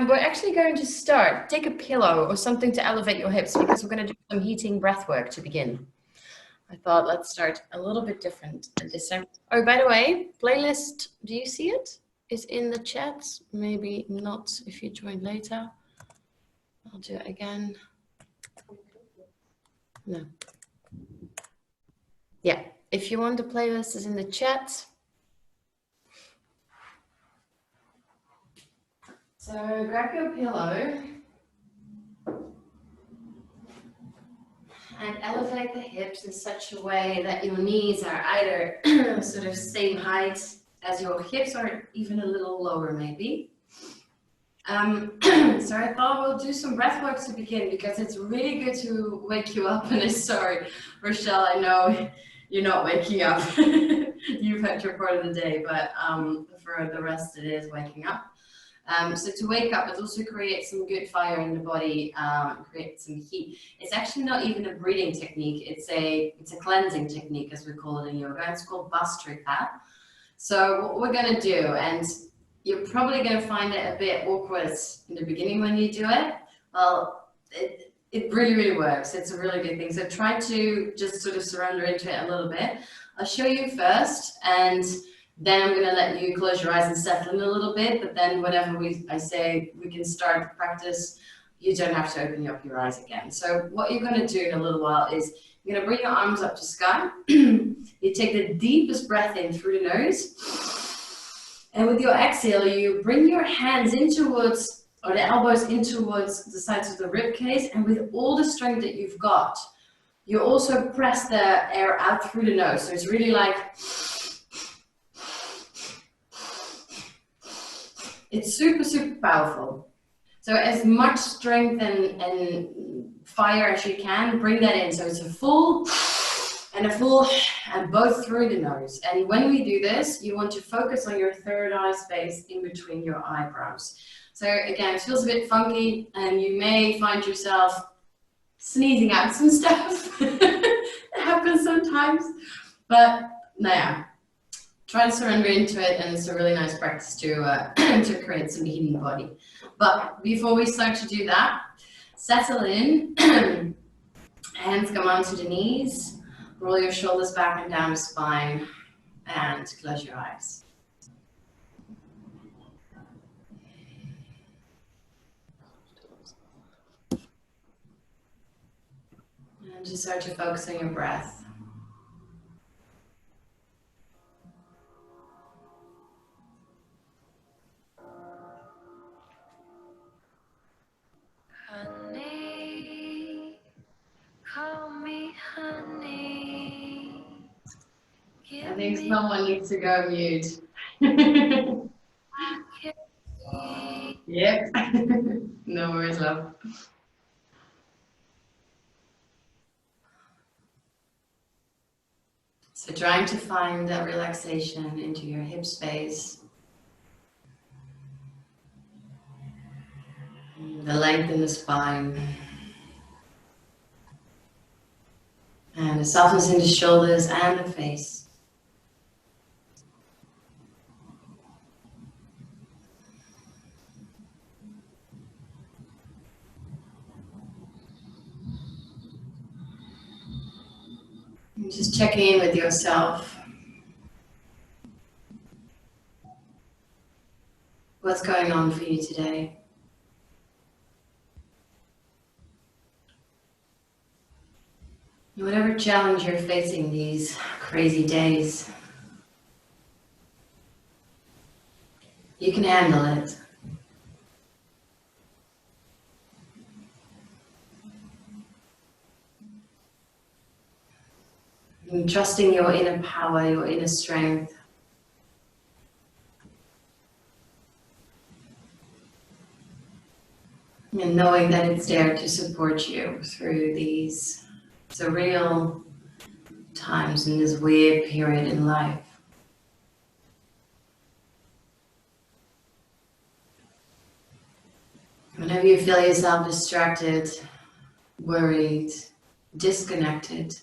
we're actually going to start. Take a pillow or something to elevate your hips because we're going to do some heating breath work to begin. I thought let's start a little bit different this time. Oh, by the way, playlist, do you see it? It's in the chat. Maybe not if you join later. I'll do it again. No. Yeah, if you want, the playlist is in the chat. So grab your pillow and elevate the hips in such a way that your knees are either sort of same height as your hips or even a little lower maybe. So I thought we'll do some breath work to begin because it's really good to wake you up. And sorry, Rochelle, I know you're not waking up. You've had your part of the day, but for the rest it is waking up. So to wake up, it also creates some good fire in the body, creates some heat. It's actually not even a breathing technique. It's a cleansing technique, as we call it in yoga. It's called Bhastrika. So what we're going to do, and you're probably going to find it a bit awkward in the beginning when you do it. Well, it really, really works. It's a really good thing. So try to just sort of surrender into it a little bit. I'll show you first, and then I'm going to let you close your eyes and settle in a little bit. But then whenever I say we can start the practice, you don't have to open up your eyes again. So what you're going to do in a little while is you're going to bring your arms up to sky. You take the deepest breath in through the nose. And with your exhale, you bring your hands in towards, or the elbows in towards the sides of the rib cage. And with all the strength that you've got, you also press the air out through the nose. So it's really like, it's super, super powerful. So as much strength and fire as you can, bring that in. So it's a full and a full, and both through the nose. And when we do this, you want to focus on your third eye space in between your eyebrows. So again, it feels a bit funky and you may find yourself sneezing out some stuff. It happens sometimes, but yeah. Try to surrender into it, and it's a really nice practice to to create some heat in the body. But before we start to do that, settle in. Hands come onto the knees. Roll your shoulders back and down the spine, and close your eyes. And just start to focus on your breath. Honey, call me honey. I think someone needs to go mute. Yep. No worries, love. So trying to find that relaxation into your hip space. The length in the spine. And the softness in the shoulders and the face. And just checking in with yourself. What's going on for you today? Whatever challenge you're facing these crazy days, you can handle it. And trusting your inner power, your inner strength. And knowing that it's there to support you through these surreal times in this weird period in life. Whenever you feel yourself distracted, worried, disconnected,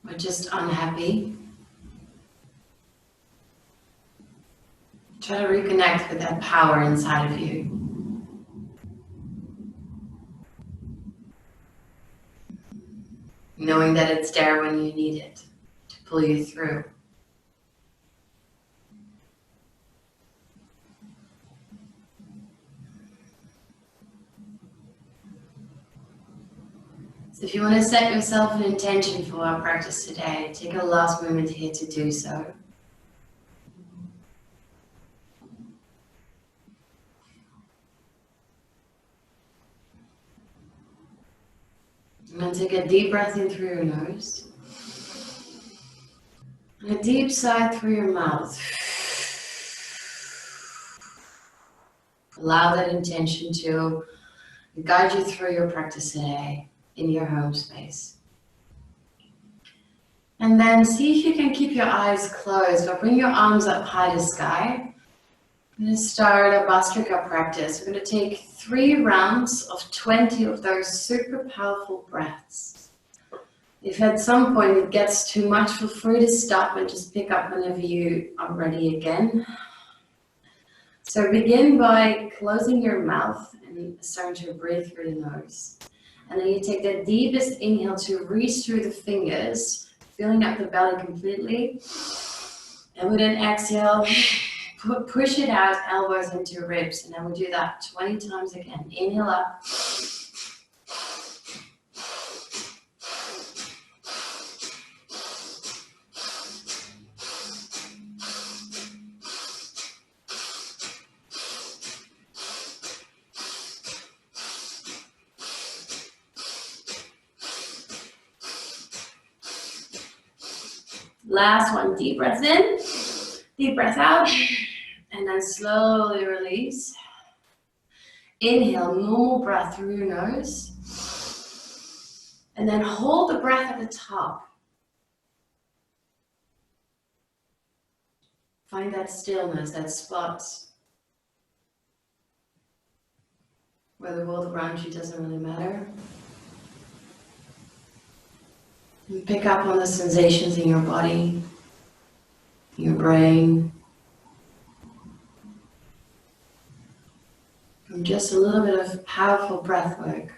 or just unhappy, try Try to reconnect with that power inside of you. Knowing that it's there when you need it to pull you through. So if you want to set yourself an intention for our practice today, take a last moment here to do so. And then take a deep breath in through your nose. And a deep sigh through your mouth. Allow that intention to guide you through your practice today in your home space. And then see if you can keep your eyes closed, but bring your arms up high to sky. I'm going to start a Bhastrika practice. We're going to take 3 rounds of 20 of those super powerful breaths. If at some point it gets too much, feel free to stop and just pick up whenever you are ready again. So begin by closing your mouth and starting to breathe through the nose. And then you take the deepest inhale to reach through the fingers, filling up the belly completely. And with an exhale, push it out, elbows into ribs. And then we'll do that 20 times again. Inhale up. Last one, deep breath in, deep breath out, and then slowly release. Inhale, normal breath through your nose. And then hold the breath at the top. Find that stillness, that spot where the world around you doesn't really matter. And pick up on the sensations in your body, your brain. And just a little bit of powerful breath work.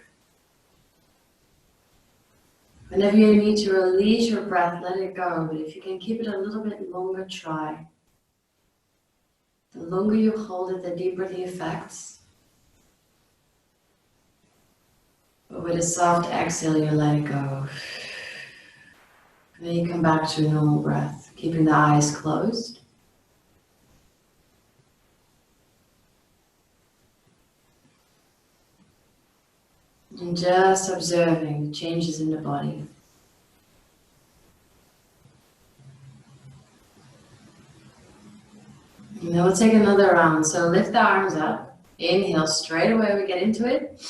Whenever you need to release your breath, let it go. But if you can keep it a little bit longer, try. The longer you hold it, the deeper the effects. But with a soft exhale, you let it go. And then you come back to a normal breath, keeping the eyes closed. And just observing the changes in the body. And then we'll take another round. So lift the arms up. Inhale, straight away we get into it.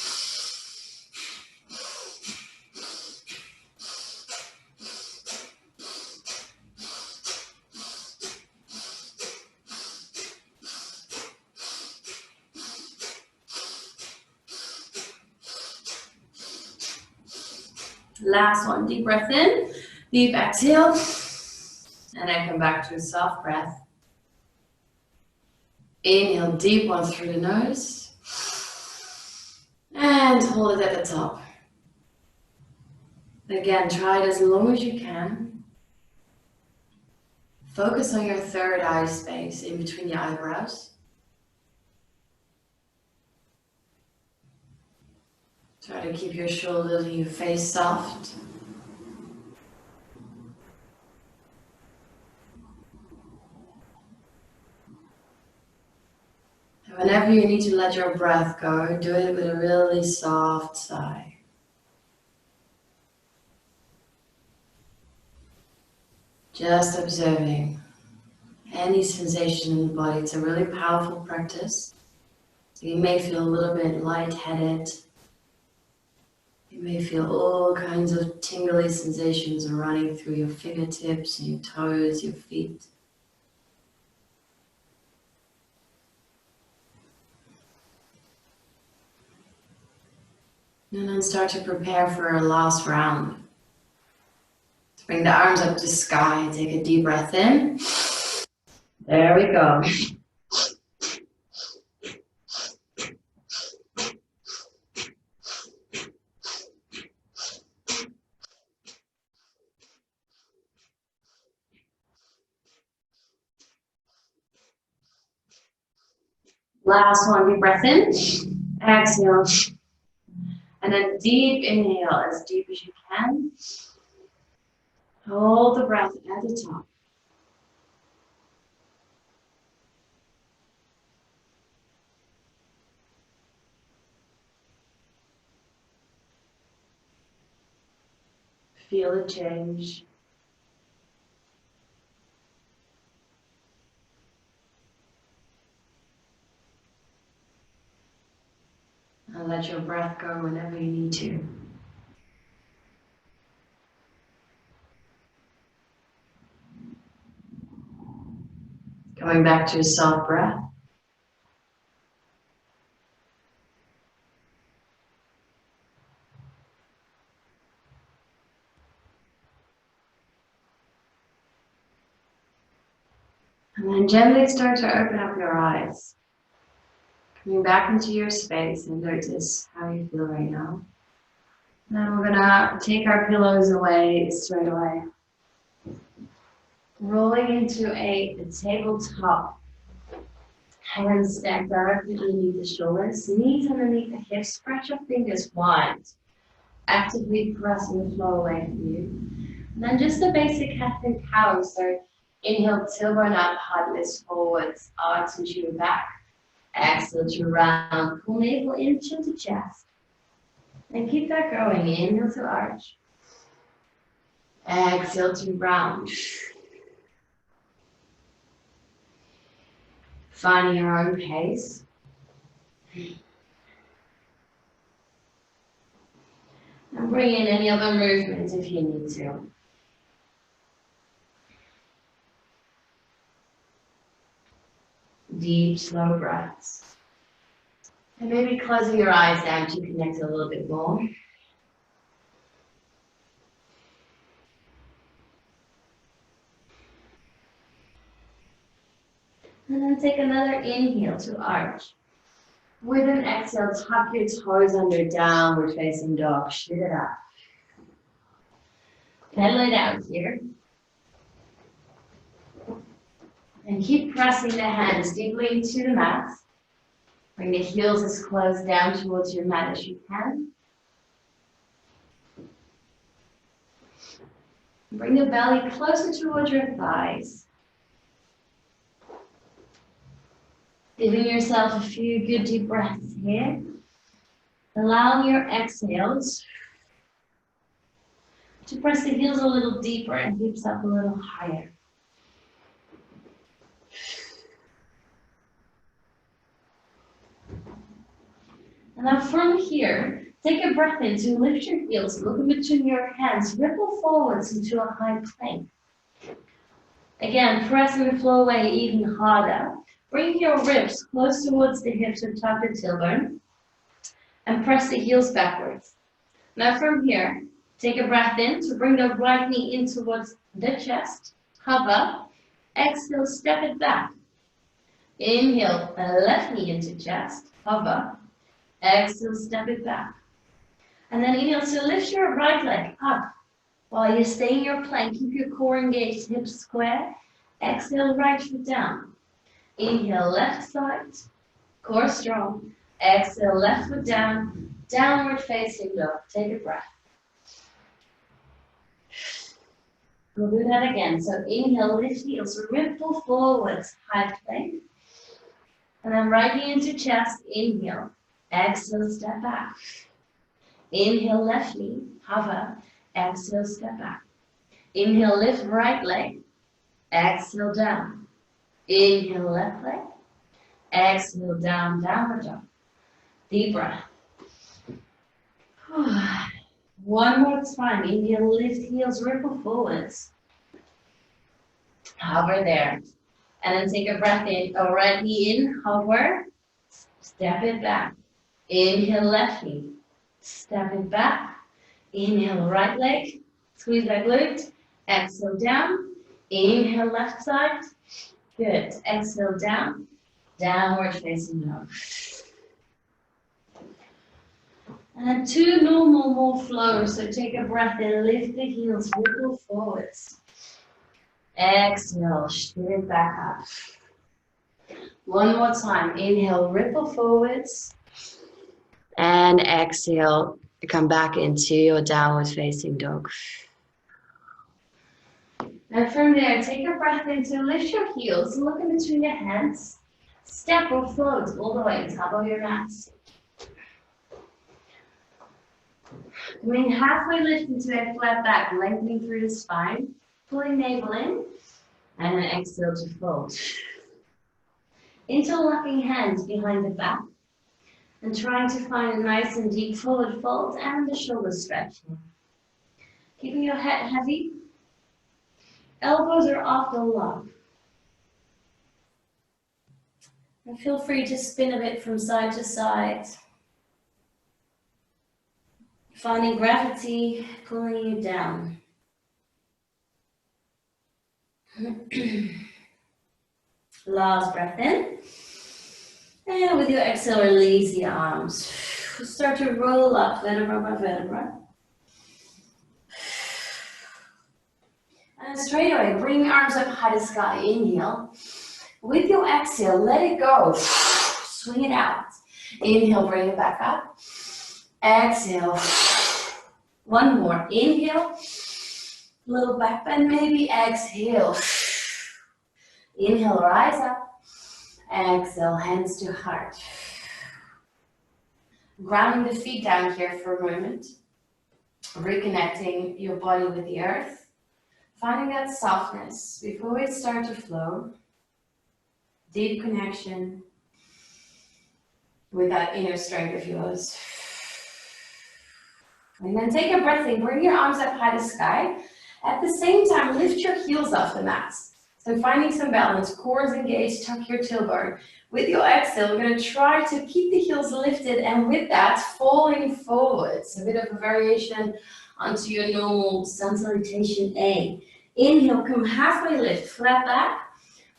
Last one, deep breath in, deep exhale, and then come back to a soft breath. Inhale, deep one through the nose, and hold it at the top. Again, try it as long as you can. Focus on your third eye space in between the eyebrows. Try to keep your shoulders and your face soft. And whenever you need to let your breath go, do it with a really soft sigh. Just observing any sensation in the body. It's a really powerful practice. So you may feel a little bit lightheaded. You may feel all kinds of tingly sensations running through your fingertips and your toes, your feet. And then start to prepare for our last round. So bring the arms up to sky. Take a deep breath in. There we go. Last one, deep breath in. Exhale. And then deep inhale, as deep as you can. Hold the breath at the top. Feel the change. And let your breath go whenever you need to. Coming back to a soft breath. And then gently start to open up your eyes. Coming back into your space and notice how you feel right now. Then we're gonna take our pillows away straight away. Rolling into a tabletop. Hands stacked directly underneath the shoulders, knees underneath the hips, stretch your fingers wide. Actively pressing the floor away from you. And then just the basic cat and cow. So inhale, tailbone up, heart lifts forwards, arch into your back. Exhale to round, pull navel into the chest. And keep that going. Inhale to arch. Exhale to round. Find your own pace. And bring in any other movements if you need to. Deep, slow breaths. And maybe closing your eyes down to connect a little bit more. And then take another inhale to arch. With an exhale, tuck your toes under downward facing dog. Shoot it up. Pedal it out here. And keep pressing the hands deeply into the mat. Bring the heels as close down towards your mat as you can. Bring the belly closer towards your thighs. Giving yourself a few good deep breaths here. Allowing your exhales to press the heels a little deeper and hips up a little higher. And now from here, take a breath in to lift your heels, look in between your hands, ripple forwards into a high plank. Again, pressing the floor away even harder. Bring your ribs close towards the hips or tuck the tailbone. And press the heels backwards. Now from here, take a breath in to bring the right knee in towards the chest. Hover. Exhale, step it back. Inhale, left knee into chest. Hover. Exhale, step it back. And then inhale, so lift your right leg up. While you stay in your plank, keep your core engaged, hips square. Exhale, right foot down. Inhale, left side. Core strong. Exhale, left foot down. Downward facing dog. Take a breath. We'll do that again. So inhale, lift heels, ripple forwards, high plank. And then right knee into chest, inhale. Exhale, step back. Inhale, left knee, hover. Exhale, step back. Inhale, lift right leg. Exhale, down. Inhale, left leg. Exhale, down, downward dog. Deep breath. One more time. Inhale, lift heels, ripple forwards. Hover there. And then take a breath in. Go right knee in, hover. Step it back. Inhale, left knee. Step it back. Inhale, right leg. Squeeze that glute. Exhale, down. Inhale, left side. Good. Exhale, down. Downward facing dog. And then two normal more flows. So take a breath in, lift the heels, ripple forwards. Exhale, shoot it back up. One more time. Inhale, ripple forwards. And exhale, come back into your downward facing dog. And from there, take a breath in to lift your heels, look in between your hands, step or float all the way to top of your mat. Coming halfway lift into a flat back, lengthening through the spine, pulling navel in, and then exhale to fold. Interlocking hands behind the back, and trying to find a nice and deep forward fold and the shoulder stretch. Keeping your head heavy, elbows are off the log. And feel free to spin a bit from side to side. Finding gravity pulling you down. Last breath in. And with your exhale, release the arms. Start to roll up vertebra by vertebra. And straight away, bring your arms up high to sky. Inhale. With your exhale, let it go. Swing it out. Inhale, bring it back up. Exhale. One more. Inhale. Little back bend maybe. Exhale. Inhale, rise up. Exhale, hands to heart. Grounding the feet down here for a moment. Reconnecting your body with the earth. Finding that softness before we start to flow. Deep connection with that inner strength of yours. And then take a breath in, bring your arms up high to sky. At the same time, lift your heels off the mat. So finding some balance, core is engaged, tuck your tailbone. With your exhale, we're going to try to keep the heels lifted and with that, falling forwards. A bit of a variation onto your normal sun salutation A. Inhale, come halfway lift, flat back.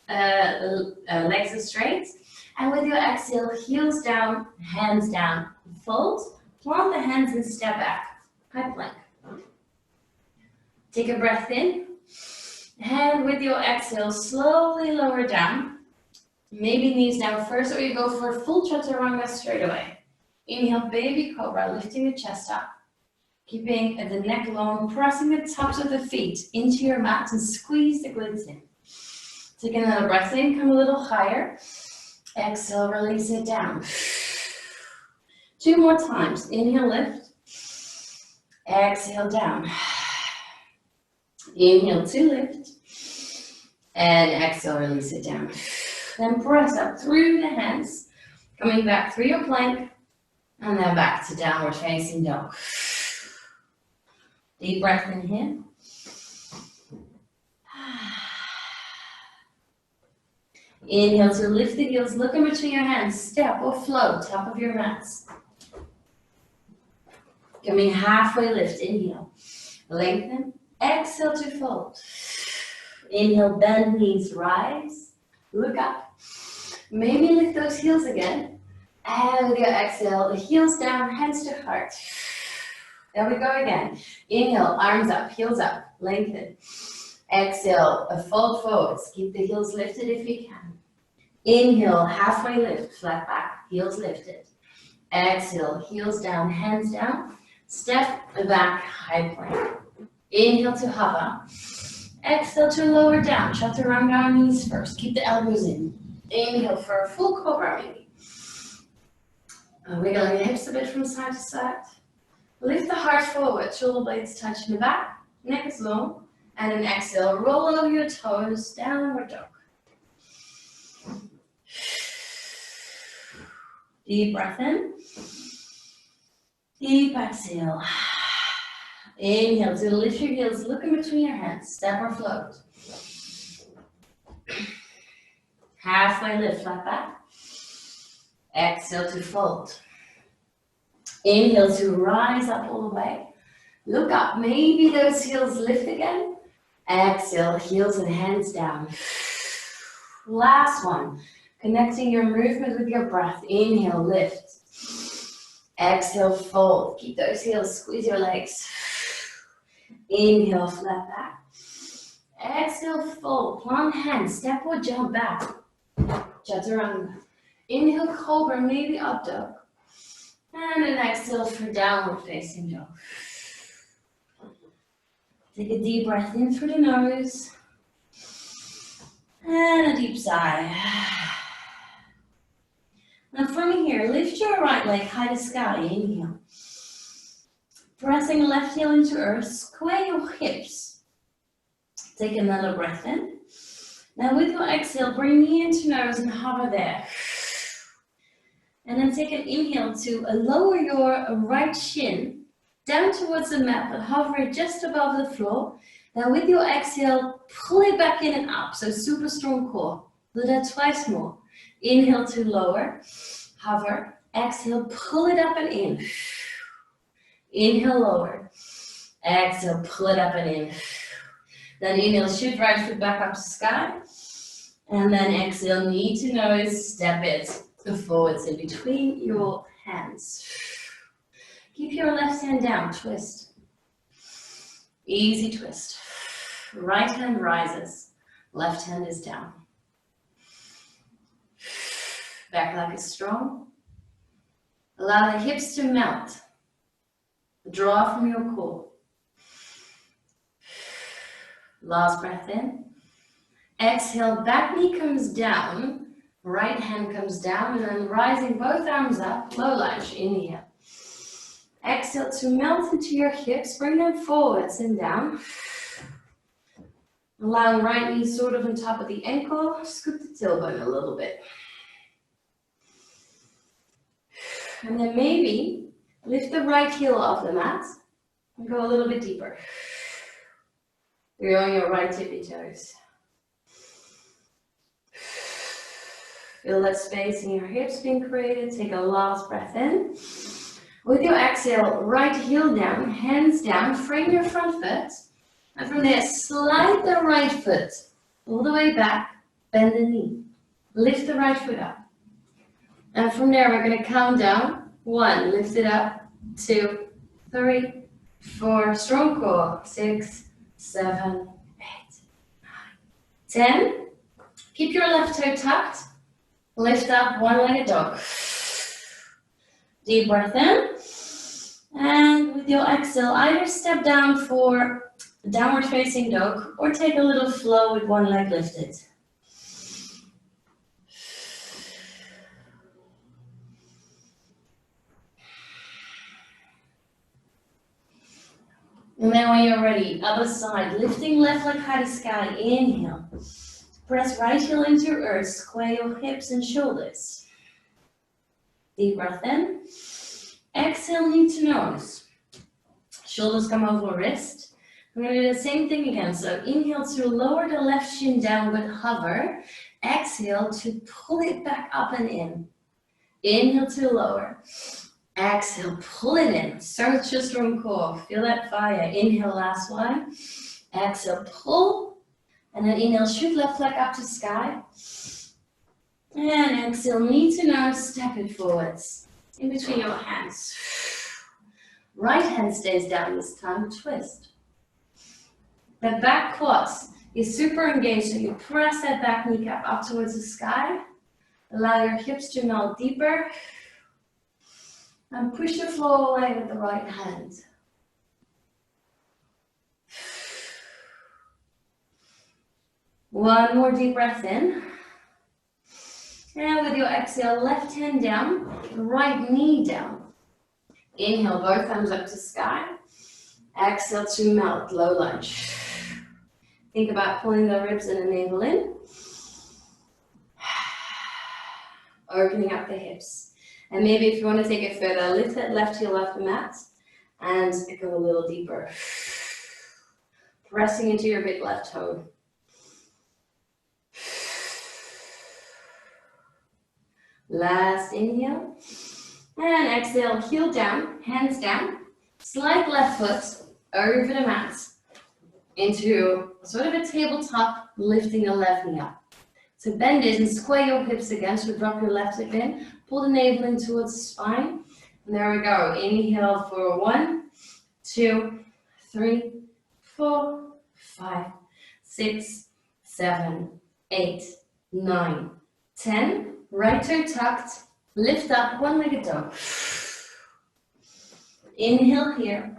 Legs are straight, and with your exhale, heels down, hands down, fold, plant the hands and step back, high plank. Take a breath in, and with your exhale, slowly lower down, maybe knees down first, or you go for a full chaturanga straight away. Inhale, baby cobra, lifting the chest up, keeping the neck long, pressing the tops of the feet into your mat and squeeze the glutes in. Take another breath in, come a little higher. Exhale, release it down. 2 more times. Inhale, lift. Exhale, down. Inhale to lift. And exhale, release it down. Then press up through the hands. Coming back through your plank. And then back to downward facing dog. Deep breath in here. Inhale to lift the heels, look in between your hands, step or float, top of your mats. Coming halfway lift, inhale, lengthen, exhale to fold. Inhale, bend knees, rise, look up. Maybe lift those heels again. And with your exhale, the heels down, hands to heart. There we go again. Inhale, arms up, heels up, lengthen. Exhale, a fold forwards. Keep the heels lifted if you can. Inhale, halfway lift, flat back, heels lifted. Exhale, heels down, hands down. Step back, high plank. Inhale to hover. Exhale to lower down. Chaturanga knees first. Keep the elbows in. Inhale for a full cobra maybe. Wiggling the hips a bit from side to side. Lift the heart forward. Shoulder blades touch in the back. Neck is long. And then exhale, roll over your toes, downward dog. Deep breath in. Deep exhale. Inhale to lift your heels, look in between your hands, step or float. Halfway lift, flat back. Exhale to fold. Inhale to rise up all the way. Look up, maybe those heels lift again. Exhale, heels and hands down. Last one, connecting your movement with your breath. Inhale, lift. Exhale, fold. Keep those heels, squeeze your legs. Inhale, flat back. Exhale, fold. Plant hands, step or jump back. Chaturanga. Inhale, cobra, maybe up dog. And then exhale for downward facing dog. Take a deep breath in through the nose. And a deep sigh. Now from here, lift your right leg high to sky. Inhale. Pressing left heel into earth, square your hips. Take another breath in. Now with your exhale, bring knee into nose and hover there. And then take an inhale to lower your right shin down towards the mat, but hover it just above the floor. Now with your exhale, pull it back in and up, so super strong core. Do that twice more. Inhale to lower, hover. Exhale, pull it up and in. Inhale, lower. Exhale, pull it up and in. Then inhale, shift right foot back up to sky. And then exhale, knee to nose, step it forwards in between your hands. Keep your left hand down, twist. Easy twist. Right hand rises, left hand is down. Back leg is strong. Allow the hips to melt. Draw from your core. Last breath in. Exhale, back knee comes down, right hand comes down, and then rising both arms up, low lunge, inhale. Exhale to melt into your hips, bring them forwards and down. Allowing right knee sort of on top of the ankle, scoop the tailbone a little bit. And then maybe lift the right heel off the mat and go a little bit deeper. You're on your right tippy toes. Feel that space in your hips being created. Take a last breath in. With your exhale, right heel down, hands down, frame your front foot. And from there, slide the right foot all the way back, bend the knee. Lift the right foot up. And from there, we're going to count down. 1, lift it up. 2, 3, 4, strong core. 6, 7, 8, 9, 10. Keep your left toe tucked. Lift up, one-legged dog. Deep breath in. And with your exhale, either step down for downward facing dog or take a little flow with one leg lifted. And then when you're ready, other side, lifting left leg high to sky, inhale. Press right heel into earth, square your hips and shoulders. Deep breath in. Exhale, knee to nose. Shoulders come over wrist. We're going to do the same thing again. So inhale to lower the left shin down with hover. Exhale to pull it back up and in. Inhale to lower. Exhale, pull it in. Search your strong core. Feel that fire. Inhale, last one. Exhale, pull. And then inhale, shoot left leg up to sky. And exhale, knee to nose, step it forwards. In between your hands. Right hand stays down this time, twist. The back quad is super engaged, so you press that back kneecap up towards the sky. Allow your hips to melt deeper. And push the floor away with the right hand. One more deep breath in. And with your exhale, left hand down, right knee down. Inhale, both arms up to sky. Exhale to melt, low lunge. Think about pulling the ribs and the navel in. Opening up the hips. And maybe if you want to take it further, lift that left heel off the mat and go a little deeper. Pressing into your big left toe. Last inhale. And exhale, heel down, hands down. Slide left foot over the mat into sort of a tabletop, lifting the left knee up. So bend it and square your hips again, so drop your left hip in. Pull the navel in towards the spine. And there we go. Inhale for 1, 2, 3, 4, 5, 6, 7, 8, 9, 10, right toe tucked, lift up, one-legged dog. Inhale here.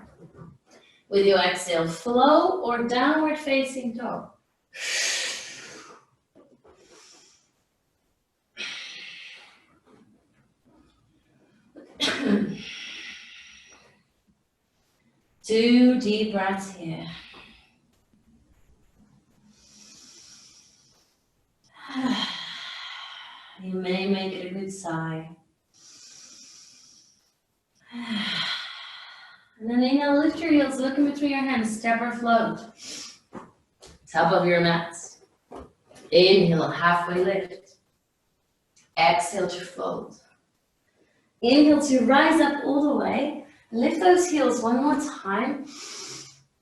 With your exhale, flow or downward facing dog. 2 deep breaths here. You may make it a good sigh. And then inhale, lift your heels, look in between your hands, step or float. Top of your mat. Inhale, halfway lift. Exhale to fold. Inhale to rise up all the way. Lift those heels one more time.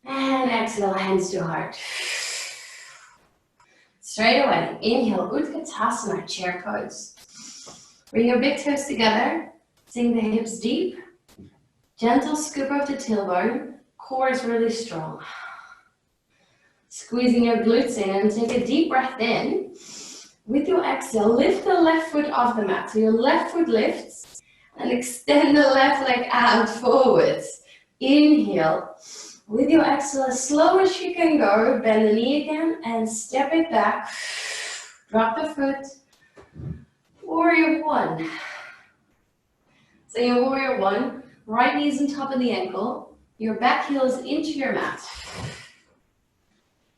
And exhale, hands to heart. Straight away, inhale, Utkatasana, chair pose. Bring your big toes together. Sink the hips deep. Gentle scoop of the tailbone. Core is really strong. Squeezing your glutes in and take a deep breath in. With your exhale, lift the left foot off the mat. So your left foot lifts and extend the left leg out forwards. Inhale. With your exhale, as slow as you can go, bend the knee again and step it back. Drop the foot. Warrior one. So your warrior one, right knee's on top of the ankle. Your back heel is into your mat.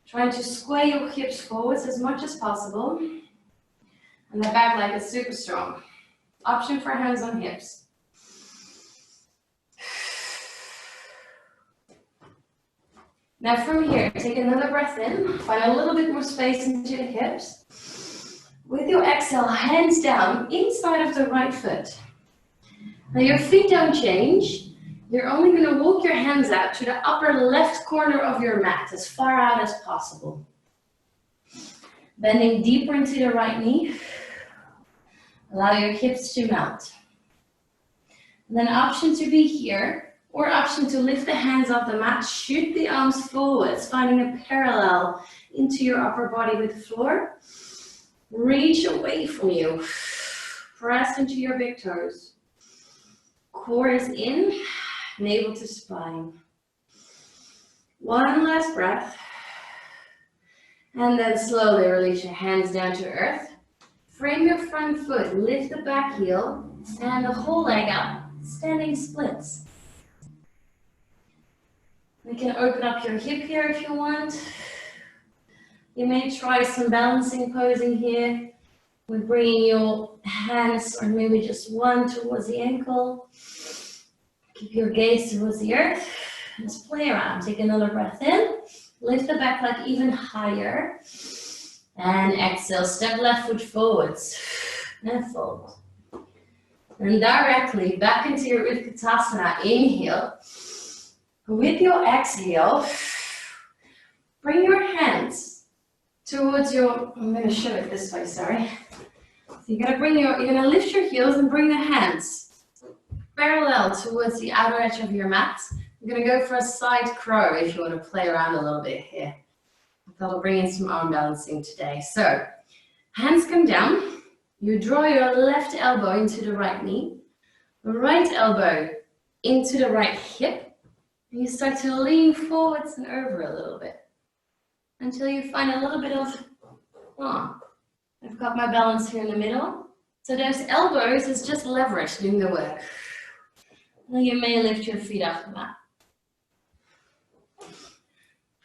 Trying to square your hips forwards as much as possible. And the back leg is super strong. Option for hands on hips. Now from here, take another breath in. Find a little bit more space into the hips. With your exhale, hands down inside of the right foot. Now your feet don't change. You're only going to walk your hands out to the upper left corner of your mat, as far out as possible. Bending deeper into the right knee. Allow your hips to melt. And then option to be here, or option to lift the hands off the mat, shoot the arms forwards, finding a parallel into your upper body with the floor. Reach away from you. Press into your big toes. Core is in, navel to spine. One last breath. And then slowly release your hands down to earth. Frame your front foot, lift the back heel, stand the whole leg up, standing splits. We can open up your hip here if you want. You may try some balancing posing here. We're bringing your hands, or maybe just one, towards the ankle. Keep your gaze towards the earth. Just play around. Take another breath in. Lift the back leg even higher. And exhale, step left foot forwards. And fold. And directly back into your Utkatasana. Inhale. With your exhale, bring your hands towards your, I'm going to show it this way, sorry. So you're going to lift your heels and bring the hands parallel towards the outer edge of your mat. You're going to go for a side crow if you want to play around a little bit here. That'll bring in some arm balancing today. So, hands come down. You draw your left elbow into the right knee. Right elbow into the right hip. And you start to lean forwards and over a little bit. Until you find a little bit of, I've got my balance here in the middle. So those elbows is just leverage doing the work. Then you may lift your feet off the mat.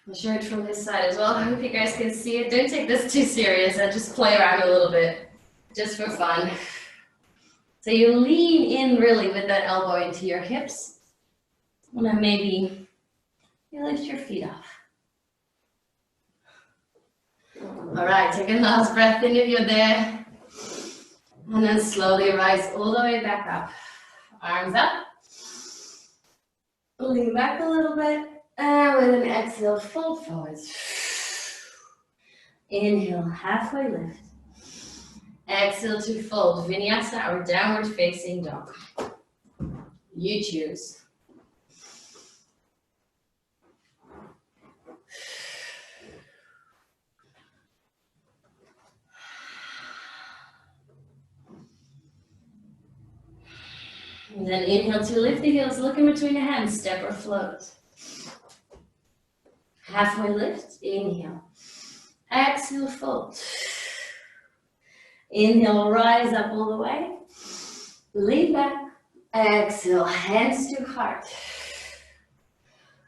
I'll show it from this side as well. I hope you guys can see it. Don't take this too serious. I just play around a little bit, just for fun. So you lean in really with that elbow into your hips. And then maybe you lift your feet off. All right, take a last breath in if you're there. And then slowly rise all the way back up. Arms up. Lean back a little bit. And with an exhale, fold forwards. Inhale, halfway lift. Exhale to fold, Vinyasa or downward facing dog. You choose. And then inhale to lift the heels, look in between the hands, step or float. Halfway lift, inhale. Exhale, fold. Inhale, rise up all the way. Lean back. Exhale, hands to heart.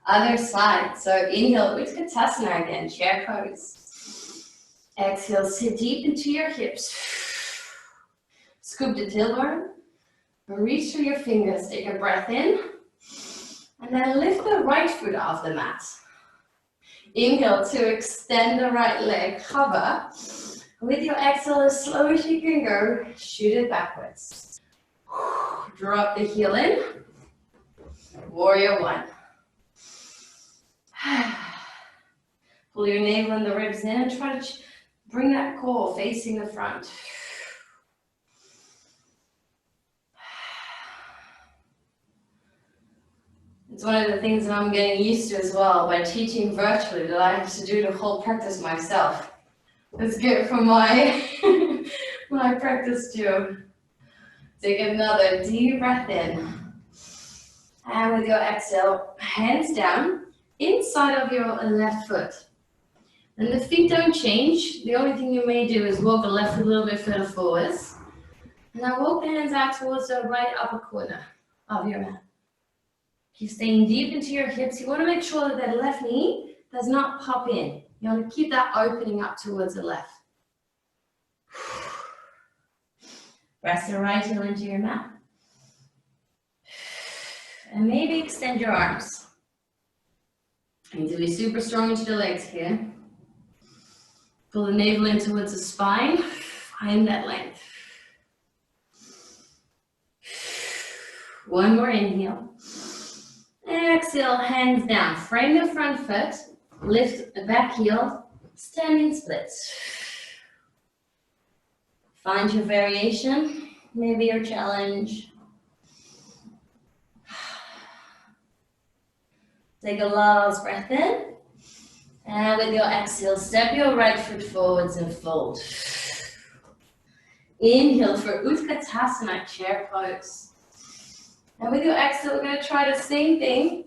Other side. So inhale, Utkatasana again, chair pose. Exhale, sit deep into your hips. Scoop the tailbone. Reach through your fingers, take a breath in. And then lift the right foot off the mat. Inhale to extend the right leg, hover. With your exhale, as slow as you can go, shoot it backwards. Drop the heel in. Warrior one. Pull your navel and the ribs in and try to bring that core facing the front. It's one of the things that I'm getting used to as well by teaching virtually, that I have to do the whole practice myself. It's good for my, my practice too. Take another deep breath in. And with your exhale, hands down, inside of your left foot. And the feet don't change. The only thing you may do is walk the left foot a little bit further forwards. And now walk the hands out towards the right upper corner of your mat. Keep staying deep into your hips. You want to make sure that that left knee does not pop in. You want to keep that opening up towards the left. Press the right heel into your mat. And maybe extend your arms. You need to be super strong into the legs here. Pull the navel in towards the spine. Find that length. One more inhale. Exhale, hands down. Frame the front foot. Lift the back heel. Standing splits. Find your variation. Maybe your challenge. Take a last breath in. And with your exhale, step your right foot forwards and fold. Inhale for Utkatasana, chair pose. And with your exhale, we're going to try the same thing.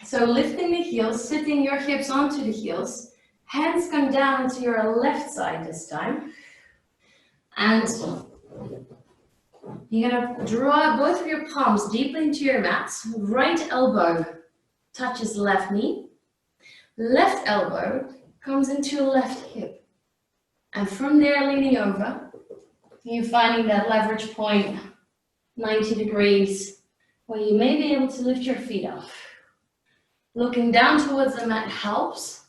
So lifting the heels, sitting your hips onto the heels. Hands come down to your left side this time. And you're going to draw both of your palms deeply into your mat. Right elbow touches left knee. Left elbow comes into left hip. And from there, leaning over, you're finding that leverage point, 90 degrees, where you may be able to lift your feet up. Looking down towards the mat helps.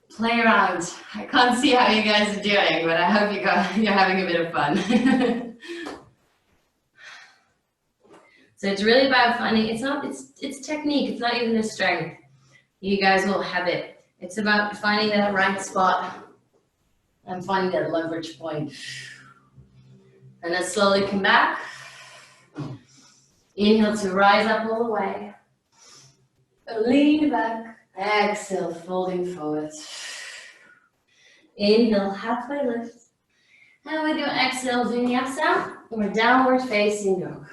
Play around. I can't see how you guys are doing, but I hope you're having a bit of fun. So it's really about finding, it's technique, it's not even the strength. You guys will have it. It's about finding that right spot and finding that leverage point. And then slowly come back. Inhale to rise up all the way. Lean back. Exhale, folding forward. Inhale, halfway lift. And with your exhale, Vinyasa, or downward facing dog.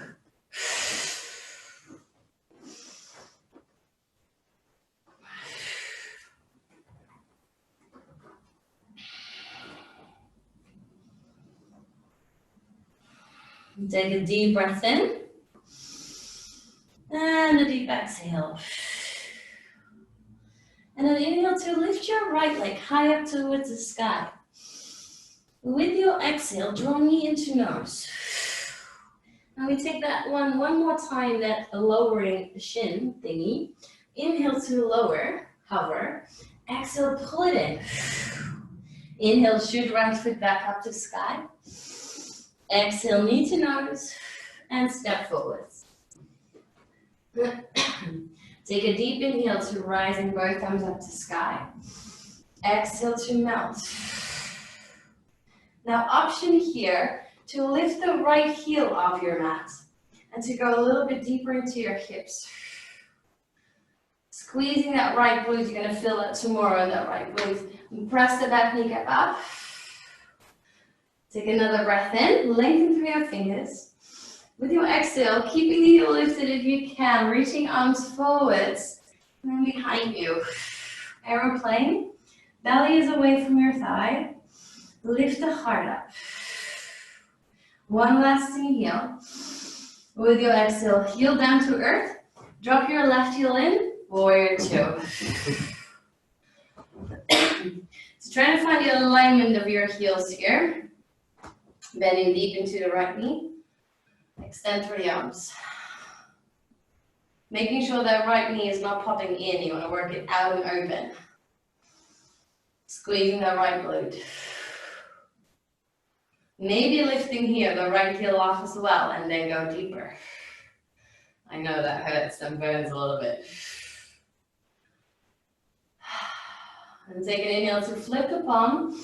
Take a deep breath in. And a deep exhale. And then inhale to lift your right leg high up towards the sky. With your exhale, draw knee into nose. And we take that one more time, that lowering shin thingy. Inhale to lower, hover. Exhale, pull it in. Inhale, shoot right foot back up to sky. Exhale, knee to nose, and step forwards. Take a deep inhale to rising both thumbs up to sky. Exhale to melt. Now option here to lift the right heel off your mat and to go a little bit deeper into your hips. Squeezing that right glute, you're going to feel that tomorrow, that right glute. And press the back kneecap up. Take another breath in, lengthen through your fingers. With your exhale, keeping the heel lifted if you can, reaching arms forwards and then behind you. Aeroplane, belly is away from your thigh. Lift the heart up. One last inhale. With your exhale, heel down to earth. Drop your left heel in, warrior two. So trying to find the alignment of your heels here. Bending deep into the right knee. Extend through the arms. Making sure that right knee is not popping in. You want to work it out and open. Squeezing that right glute. Maybe lifting here, the right heel off as well, and then go deeper. I know that hurts and burns a little bit. And take an inhale to flip the palm.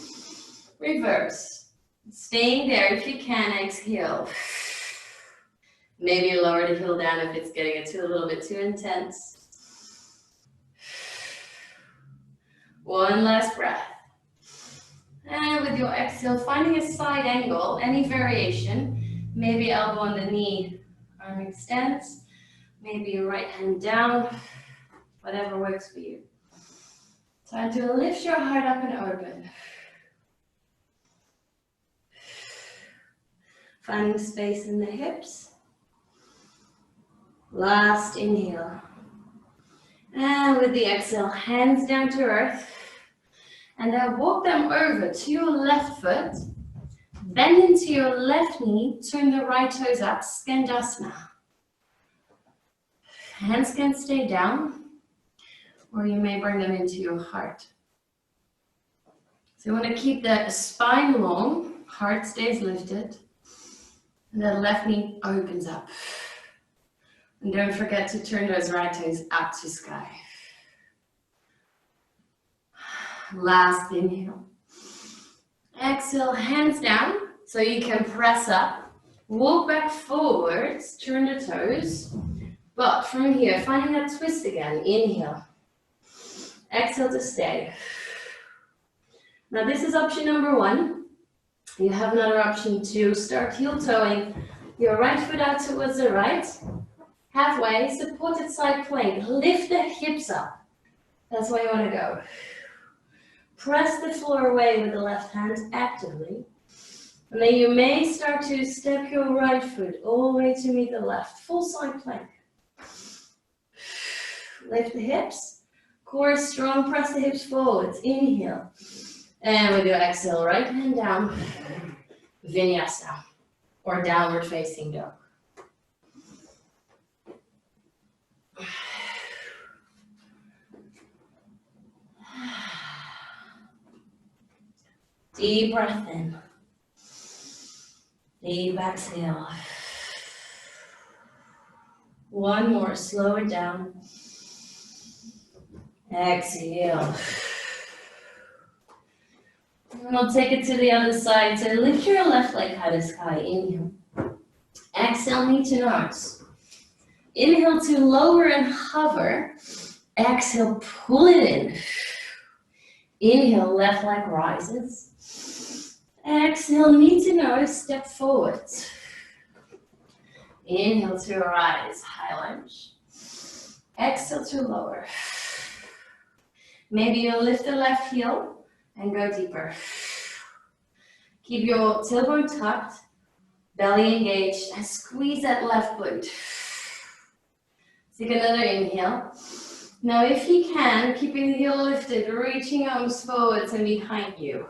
Reverse. Staying there if you can, exhale. Maybe lower the heel down if it's getting a little bit too intense. One last breath. And with your exhale, finding a side angle, any variation. Maybe elbow on the knee, arm extends. Maybe your right hand down, whatever works for you. Time to lift your heart up and open. Finding space in the hips. Last inhale. And with the exhale, hands down to earth. And then walk them over to your left foot. Bend into your left knee. Turn the right toes up. Skandasana. Hands can stay down, or you may bring them into your heart. So you want to keep the spine long. Heart stays lifted. And the left knee opens up. And don't forget to turn those right toes up to sky. Last inhale. Exhale, hands down, so you can press up. Walk back forwards, turn the toes. But from here, finding that twist again. Inhale. Exhale to stay. Now this is option number one. You have another option to start heel toeing your right foot out towards the right. Halfway, supported side plank. Lift the hips up. That's where you want to go. Press the floor away with the left hand actively. And then you may start to step your right foot all the way to meet the left. Full side plank. Lift the hips. Core is strong. Press the hips forwards. Inhale. And with your exhale, right hand down. Vinyasa. Or downward facing dog. Deep breath in. Deep exhale. One more, slow it down. Exhale. And we'll take it to the other side. So lift your left leg high to sky. Inhale. Exhale, knee to nose. Inhale to lower and hover. Exhale, pull it in. Inhale, left leg rises. Exhale, knee to nose, step forward. Inhale to rise, high lunge. Exhale to lower. Maybe you'll lift the left heel and go deeper. Keep your tailbone tucked, belly engaged, and squeeze that left glute. Take another inhale. Now if you can, keeping the heel lifted, reaching arms forwards and behind you.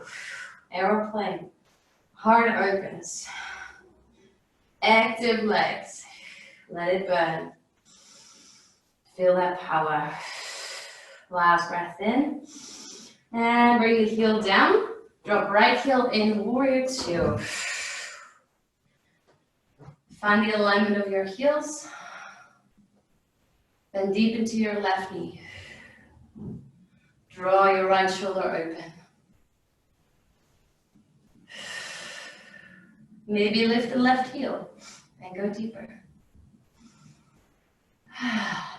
Aeroplane. Heart opens. Active legs. Let it burn. Feel that power. Last breath in. And bring the heel down. Drop right heel in, warrior two. Find the alignment of your heels. Bend deep into your left knee. Draw your right shoulder open. Maybe lift the left heel and go deeper.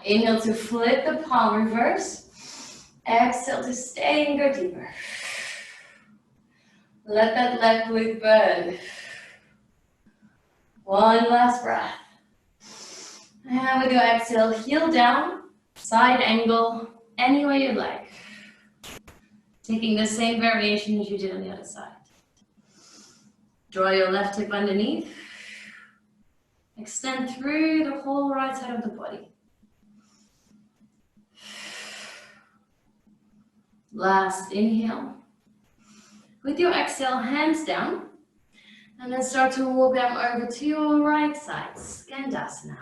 Inhale to flip the palm, reverse. Exhale to stay and go deeper. Let that left glute burn. One last breath. And with your exhale, heel down, side angle, any way you like. Taking the same variation as you did on the other side. Draw your left hip underneath. Extend through the whole right side of the body. Last inhale. With your exhale, hands down. And then start to walk them over to your right side, Skandasana.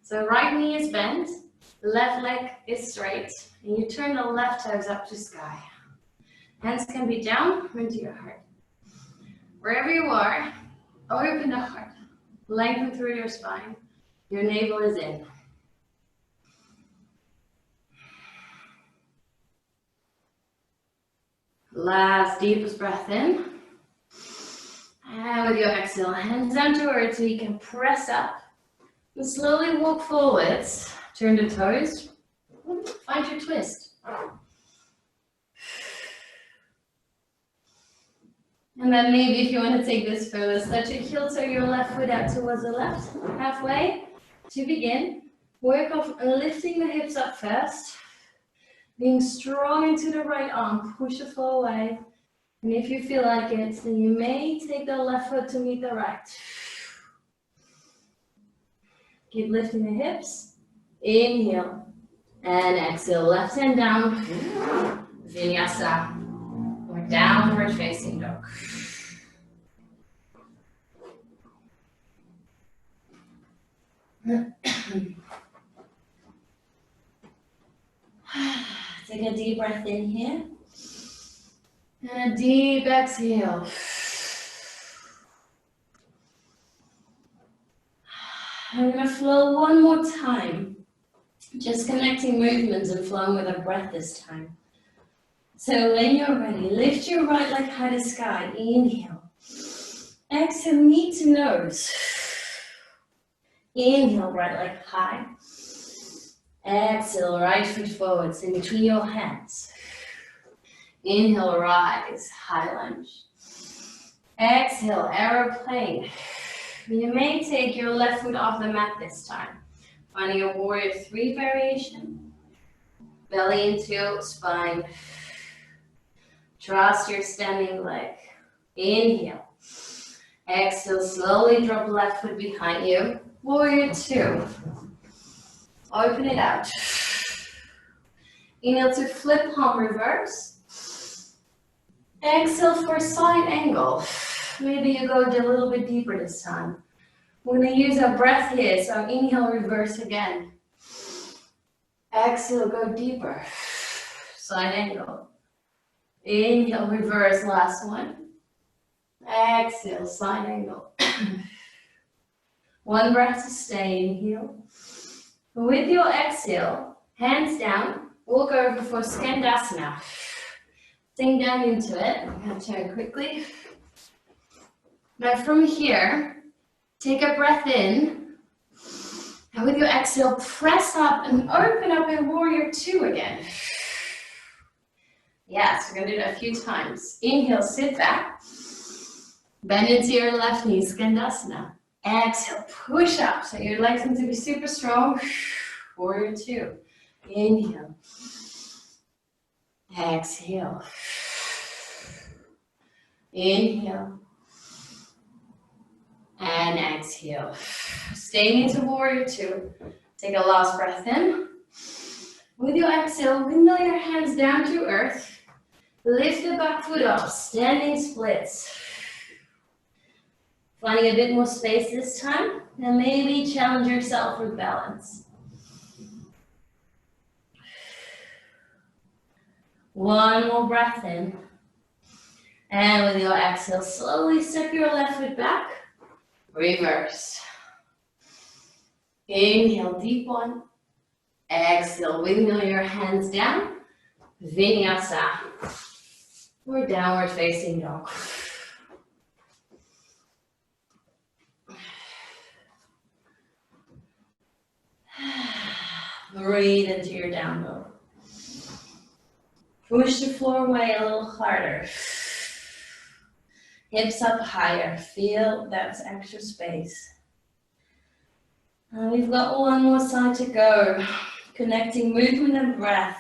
So right knee is bent, left leg is straight, and you turn the left toes up to sky. Hands can be down or into your heart. Wherever you are, open the heart. Lengthen through your spine. Your navel is in. Last deepest breath in. And with your exhale, hands down to earth so you can press up. And slowly walk forwards. Turn the toes. Find your twist. And then maybe if you want to take this further, stretch your heel, toe your left foot out towards the left, halfway. To begin, work off lifting the hips up first. Being strong into the right arm, push the floor away. And if you feel like it, then you may take the left foot to meet the right. Keep lifting the hips. Inhale and exhale. Left hand down. Vinyasa. Or downward facing dog. Take a deep breath in here. And a deep exhale. I'm going to flow one more time. Just connecting movements and flowing with our breath this time. So when you're ready, lift your right leg high to sky. Inhale. Exhale, knee to nose. Inhale, right leg high. Exhale, right foot forwards in between your hands. Inhale, rise, high lunge. Exhale, aeroplane. You may take your left foot off the mat this time. Finding a warrior 3 variation. Belly into spine. Trust your standing leg. Inhale. Exhale, slowly drop left foot behind you. Warrior 2. Open it out. Inhale to flip palm reverse. Exhale for side angle. Maybe you go a little bit deeper this time. We're going to use our breath here, so inhale, reverse again. Exhale, go deeper. Side angle. Inhale, reverse, last one. Exhale, side angle. One breath to stay, inhale. With your exhale, hands down, walk over for Skandasana. Sink down into it. I'm going to turn quickly. Now from here, take a breath in. And with your exhale, press up and open up in Warrior 2 again. Yes, we're going to do that a few times. Inhale, sit back. Bend into your left knee, Skandasana. Exhale, push up. So your legs need to be super strong. Warrior 2. Inhale. Exhale. Inhale. And exhale. Staying into Warrior 2. Take a last breath in. With your exhale, windmill your hands down to earth. Lift the back foot up, standing splits. Finding a bit more space this time, and maybe challenge yourself with balance. One more breath in. And with your exhale, slowly step your left foot back. Reverse. Inhale, deep one. Exhale, windmill your hands down. Vinyasa. Or downward facing dog. Breathe into your down dog. Push the floor away a little harder. Hips up higher, feel that extra space. And we've got one more side to go, connecting movement and breath.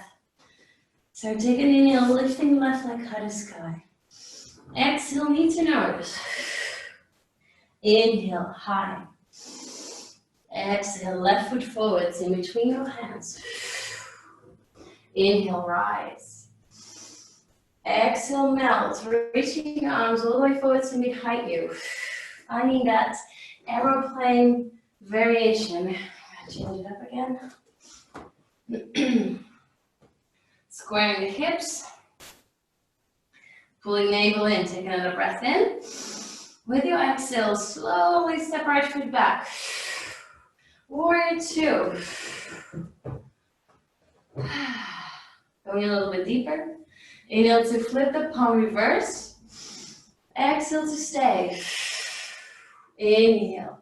So take an inhale, lifting left leg high to sky. Exhale, knee to nose. Inhale, high. Exhale, left foot forwards in between your hands. Inhale, rise. Exhale, melt, reaching your arms all the way forwards and behind you. Finding that aeroplane variation. Change it up again. Squaring the hips. Pulling navel in, take another breath in. With your exhale, slowly step right foot back. Warrior two. Going a little bit deeper. Inhale to flip the palm reverse. Exhale to stay. Inhale.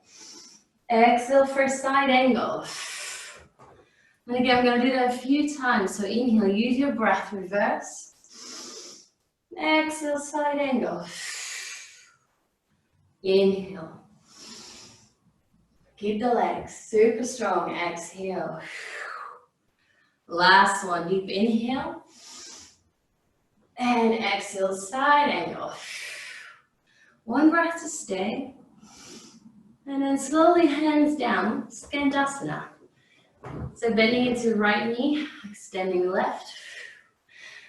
Exhale for side angle. And again, I'm going to do that a few times. So inhale, use your breath, reverse. Exhale, side angle. Inhale. Keep the legs super strong. Exhale. Last one, deep inhale. And exhale, side angle. One breath to stay. And then slowly hands down, Skandasana. So bending into right knee, extending left.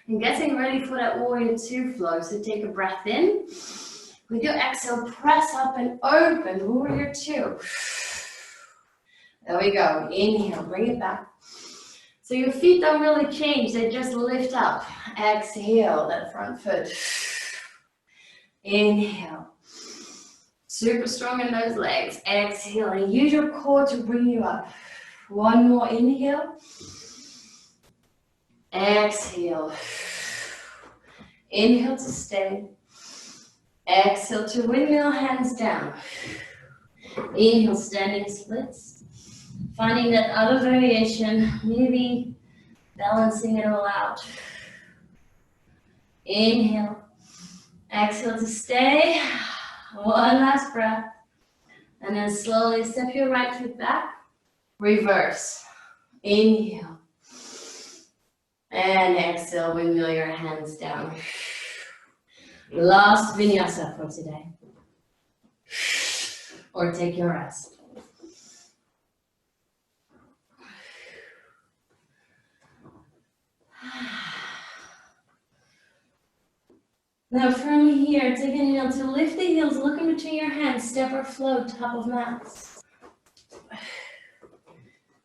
And getting ready for that warrior two flow. So take a breath in. With your exhale, press up and open, warrior two. There we go. Inhale, bring it back. So your feet don't really change, they just lift up. Exhale, that front foot. Inhale. Super strong in those legs. Exhale, and use your core to bring you up. One more inhale. Exhale. Inhale to stay. Exhale to windmill, hands down. Inhale, standing splits. Finding that other variation, maybe balancing it all out. Inhale. Exhale to stay. One last breath. And then slowly step your right foot back. Reverse. Inhale. And exhale, windmill your hands down. Last vinyasa for today. Or take your rest. Now from here, take an inhale to lift the heels, look in between your hands, step or float, top of mat.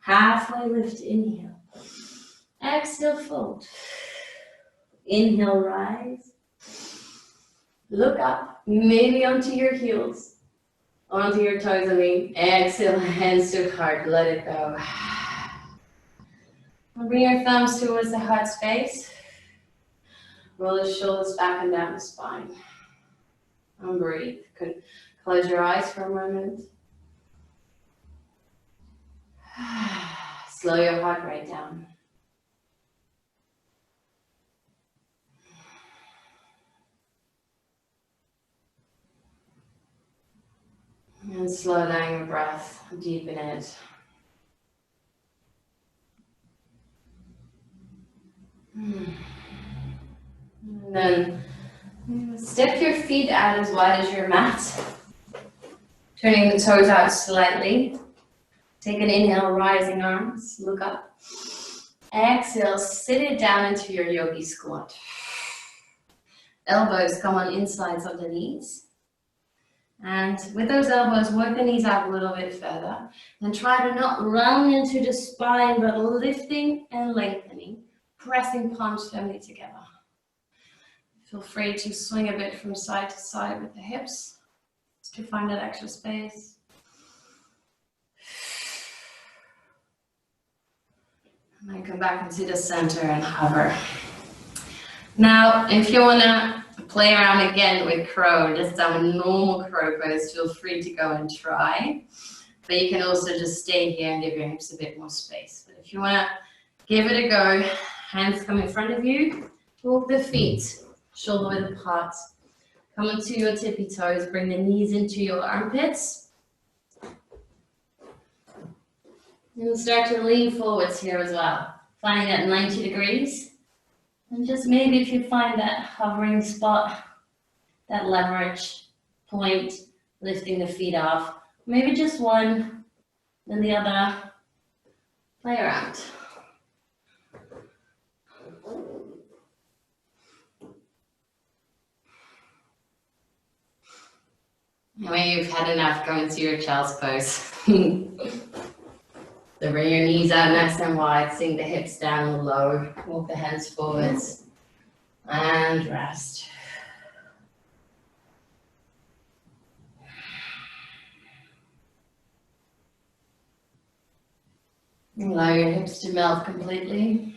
Halfway lift, inhale. Exhale, fold. Inhale, rise. Look up, maybe onto your heels, onto your toes, Exhale, hands to heart, let it go. Bring your thumbs towards the heart space. Roll the shoulders back and down the spine. And breathe. Close your eyes for a moment. Slow your heart rate down. And slow down your breath. Deepen it. And then step your feet out as wide as your mat. Turning the toes out slightly. Take an inhale, rising arms, look up. Exhale, sit it down into your yogi squat. Elbows come on insides of the knees. And with those elbows, work the knees out a little bit further. And try to not run into the spine, but lifting and lengthening. Pressing palms firmly together. Feel free to swing a bit from side to side with the hips to find that extra space. And then come back into the center and hover. Now, if you want to play around again with crow, just a normal crow pose, feel free to go and try. But you can also just stay here and give your hips a bit more space. But if you want to give it a go, hands come in front of you, walk the feet shoulder width apart. Come onto your tippy toes, bring the knees into your armpits. And start to lean forwards here as well, finding that 90 degrees. And just maybe if you find that hovering spot, that leverage point, lifting the feet off, maybe just one, then the other, play around. When you've had enough, go into your child's pose. So bring your knees out nice and wide, sink the hips down low, walk the hands forwards, and rest. Allow your hips to melt completely.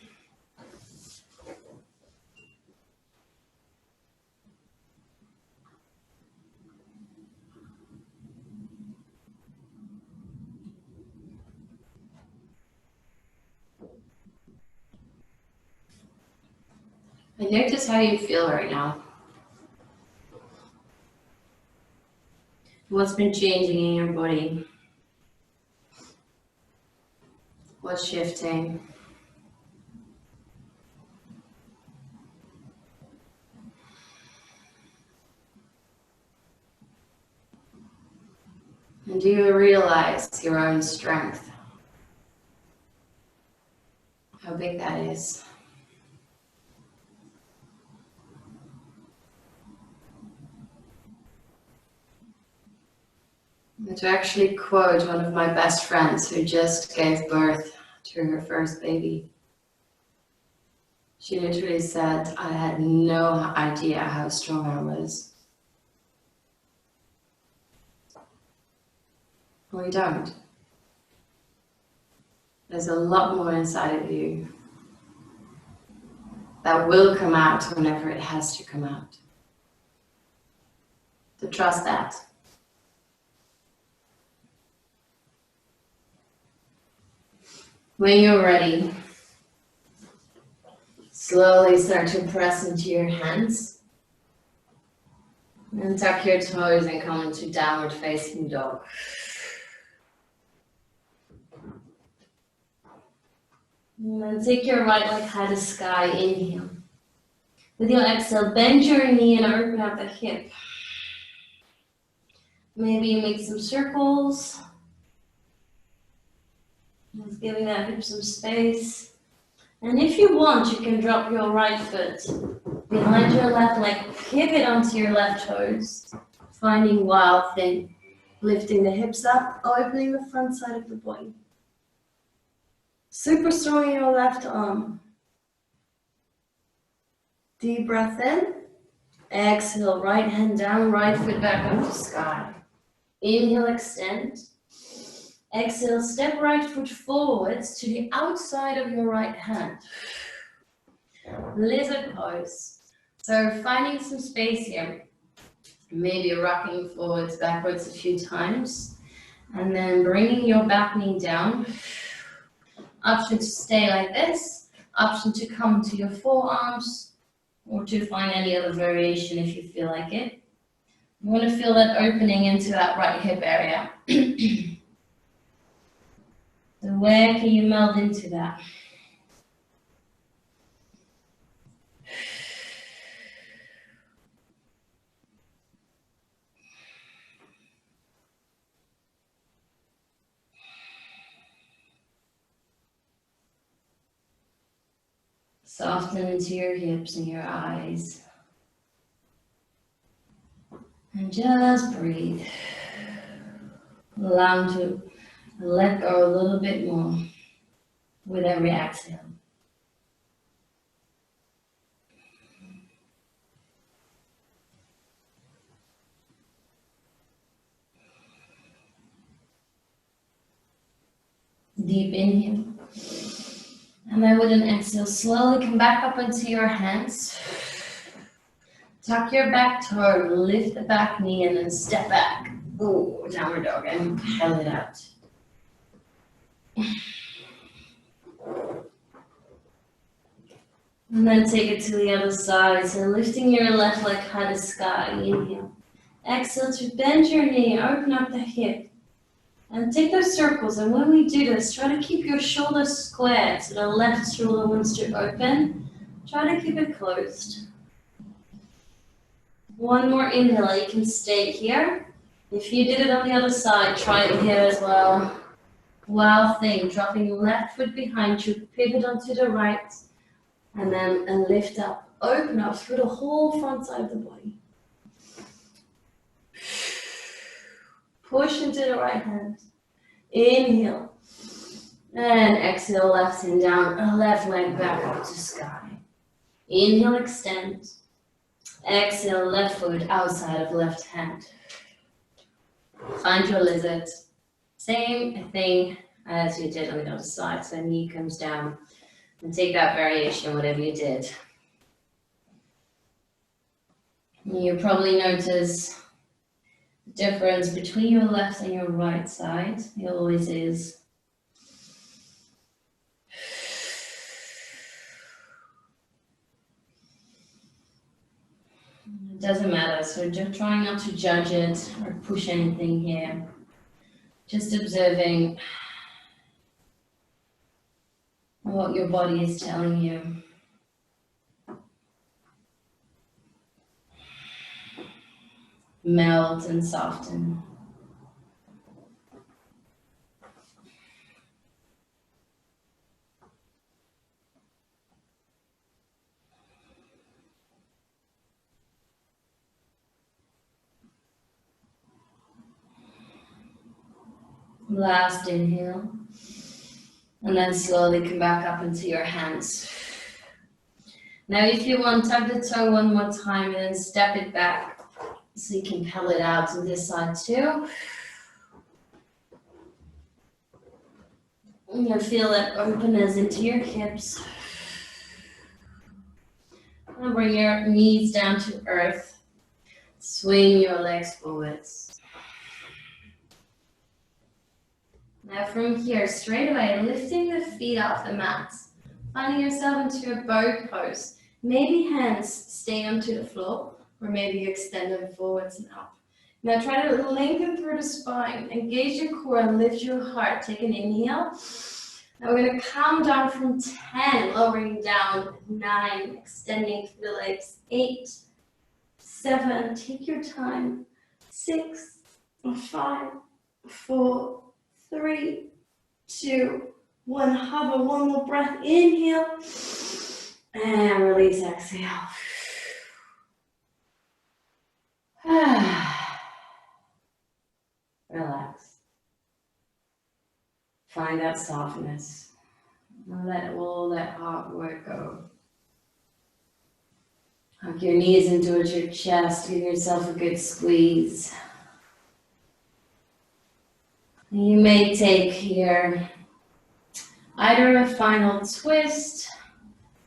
And notice how you feel right now. What's been changing in your body? What's shifting? And do you realize your own strength? How big that is? And to actually quote one of my best friends who just gave birth to her first baby. She literally said, I had no idea how strong I was. We don't. There's a lot more inside of you that will come out whenever it has to come out. To trust that. When you're ready, slowly start to press into your hands. And tuck your toes and come into downward facing dog. And then take your right leg high to sky, inhale. With your exhale, bend your knee and open up the hip. Maybe you make some circles. Just giving that hip some space. And if you want, you can drop your right foot behind your left leg, pivot onto your left toes, finding wild thing, lifting the hips up, opening the front side of the body. Super strong in your left arm. Deep breath in. Exhale, right hand down, right foot back up to sky. Inhale, extend. Exhale, step right foot forwards to the outside of your right hand. Lizard pose. So finding some space here. Maybe rocking forwards, backwards a few times. And then bringing your back knee down. Option to stay like this. Option to come to your forearms. Or to find any other variation if you feel like it. You want to feel that opening into that right hip area. So where can you meld into that? Soften into your hips and your eyes. And just breathe. Allow to let go a little bit more with every exhale. Deep inhale. And then with an exhale, slowly come back up into your hands. Tuck your back toe, lift the back knee, and then step back. Ooh, downward dog, and hell it out. And then take it to the other side. So lifting your left leg high to sky. Inhale. Exhale to bend your knee, open up the hip. And take those circles. And when we do this, try to keep your shoulders squared. So the left shoulder wants to open. Try to keep it closed. One more inhale. You can stay here. If you did it on the other side, try it here as well. Wild thing. Dropping left foot behind you. Pivot onto the right. And then lift up, open up through the whole front side of the body. Push into the right hand. Inhale. And exhale, left hand down, left leg back up to sky. Inhale, extend. Exhale, left foot outside of left hand. Find your lizard. Same thing as you did on the other side. So knee comes down. And take that variation, whatever you did. You probably notice the difference between your left and your right side. It always is. It doesn't matter, so just trying not to judge it or push anything here. Just observing what your body is telling you. Melt and soften. Last inhale. And then slowly come back up into your hands. Now if you want, tug the toe one more time and then step it back so you can pedal it out to this side too. And you feel that openness into your hips. And bring your knees down to earth. Swing your legs forwards. Now from here, straight away, lifting the feet off the mat. Finding yourself into a bow pose. Maybe hands stay onto the floor, or maybe you extend them forwards and up. Now try to lengthen through the spine. Engage your core and lift your heart. Take an inhale. Now we're going to count down from 10, lowering down, 9, extending through the legs, 8, 7, take your time, 6, 5, 4, 3, 2, 1, hover, one more breath, inhale, and release, exhale. Relax. Find that softness. Let all that hard work go. Hug your knees into your chest. Give yourself a good squeeze. You may take here either a final twist,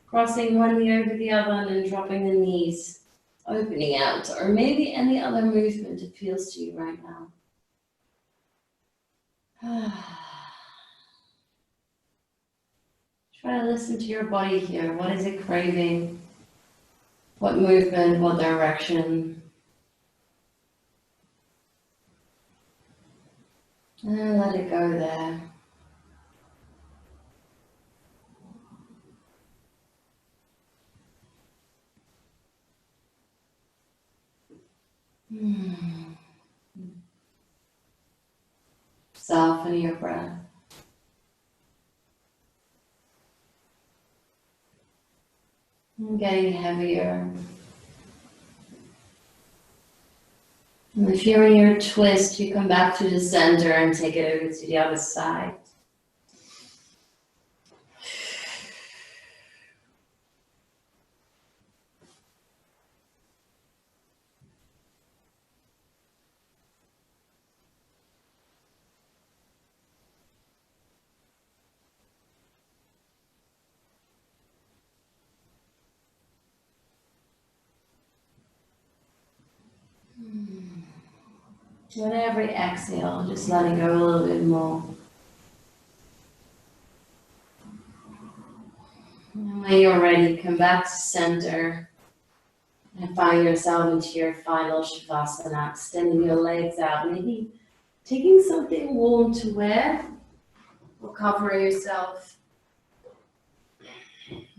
crossing one knee over the other and then dropping the knees, opening out, or maybe any other movement that feels to you right now. Try to listen to your body here. What is it craving? What movement, what direction? And let it go there. Soften your breath. Getting heavier. And if you're in your twist, you come back to the center and take it over to the other side. With every exhale, just letting go a little bit more. And when you're ready, come back to center and find yourself into your final Shavasana, extending your legs out, maybe taking something warm to wear or cover yourself.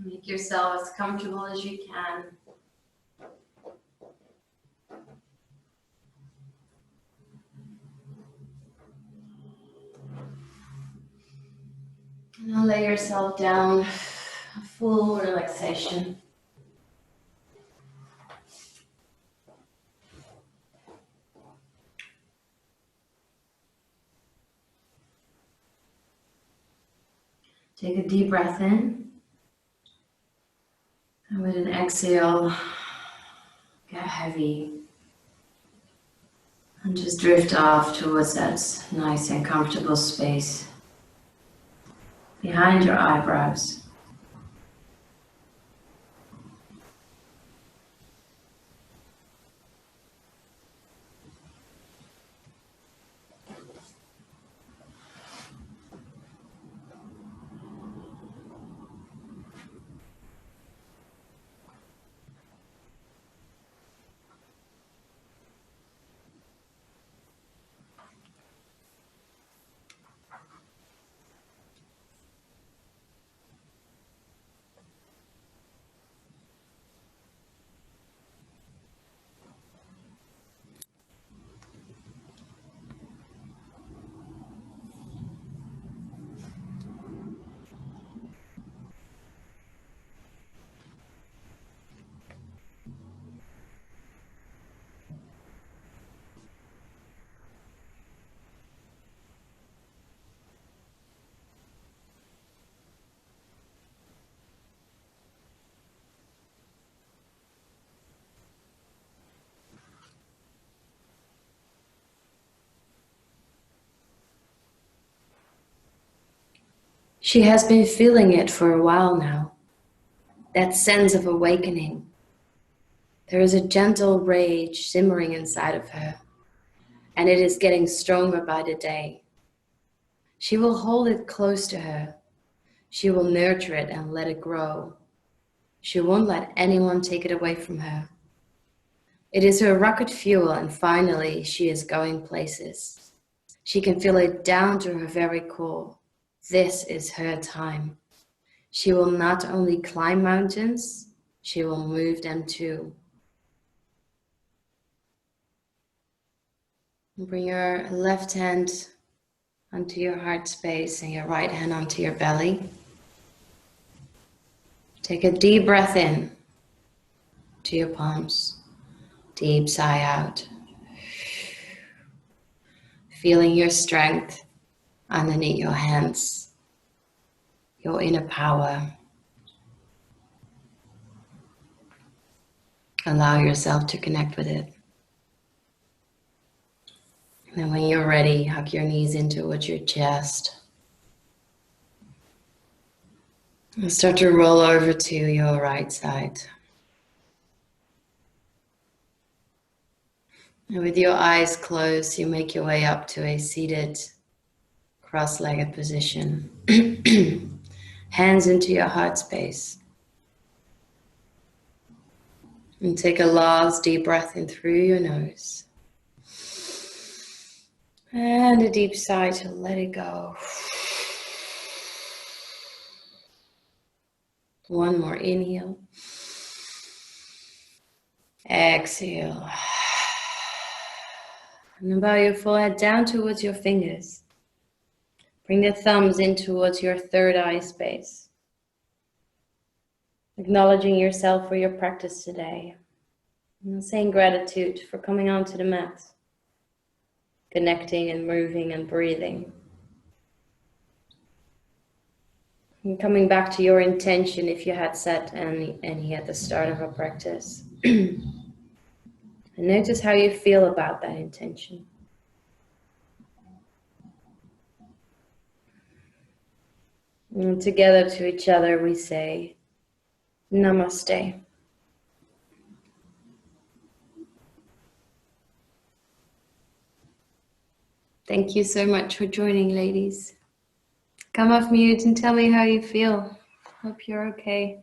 Make yourself as comfortable as you can. Now lay yourself down, full relaxation. Take a deep breath in, and with an exhale, get heavy and just drift off towards that nice and comfortable space behind your eyebrows. She has been feeling it for a while now, that sense of awakening. There is a gentle rage simmering inside of her, and it is getting stronger by the day. She will hold it close to her. She will nurture it and let it grow. She won't let anyone take it away from her. It is her rocket fuel, and finally she is going places. She can feel it down to her very core. This is her time. She will not only climb mountains, she will move them too. Bring your left hand onto your heart space and your right hand onto your belly. Take a deep breath in to your palms. Deep sigh out. Feeling your strength underneath your hands, your inner power. Allow yourself to connect with it. And then when you're ready, hug your knees in towards your chest. And start to roll over to your right side. And with your eyes closed, you make your way up to a seated, cross-legged position. Hands into your heart space. And take a last deep breath in through your nose. And a deep sigh to let it go. One more inhale. Exhale. And then bow your forehead down towards your fingers. Bring the thumbs in towards your third eye space. Acknowledging yourself for your practice today. And saying gratitude for coming onto the mat. Connecting and moving and breathing. And coming back to your intention if you had set any at the start of a practice. And notice how you feel about that intention. And together to each other we say, Namaste. Thank you so much for joining, ladies. Come off mute and tell me how you feel. Hope you're okay.